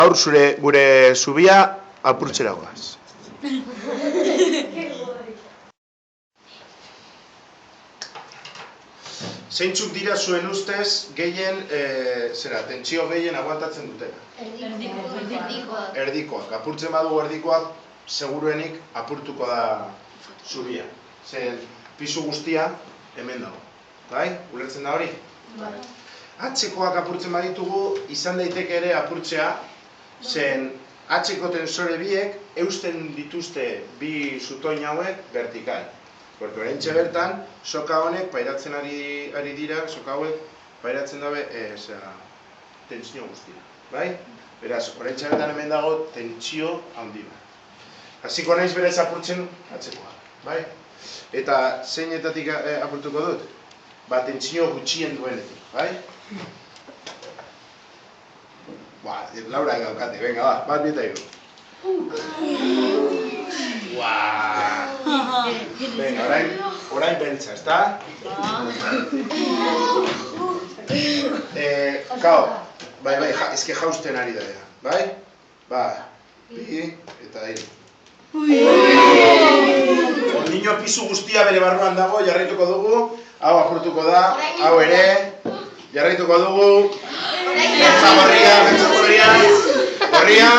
Gaur gure zubia apurtzera goaz. Zeintzuk dira zuen ustez gehien, tentsio gehien aguantatzen dutena? Erdikoak. Apurtzen badugu erdikoak, seguruenik apurtuko da zubia. Zen pisu guztia hemen dago. Bai? Ulertzen da hori? Bai. Atzekoak apurtzen baditugu, izan daiteke ere apurtzea, zen atzeko tensore biek eusten dituzte bi zutoin hauek vertikal. Porque oraintxe bertan, soka honek pairatzen ari dira, soka hauek pairatzen dabe tentsio guztia. Bai? Beraz, oraintxe bertan hemen dago tentsio handi bat. Hasiko naiz berez apurtzen atzekoa. Bai? Eta zeinetatik apurtuko dut? Tentsio gutxien duenetik. Bai? Laura gaukate, venga, bat bita hiru. Venga, orain beltza, ezta? Bai, eske jausten ari da, bai? Bi, eta hiru. Ondino pisu guztia bere barruan dago, jarraituko dugu. Hau apurtuko da, hau ere. Jarraituko dugu. Beltza gorria. Gorria.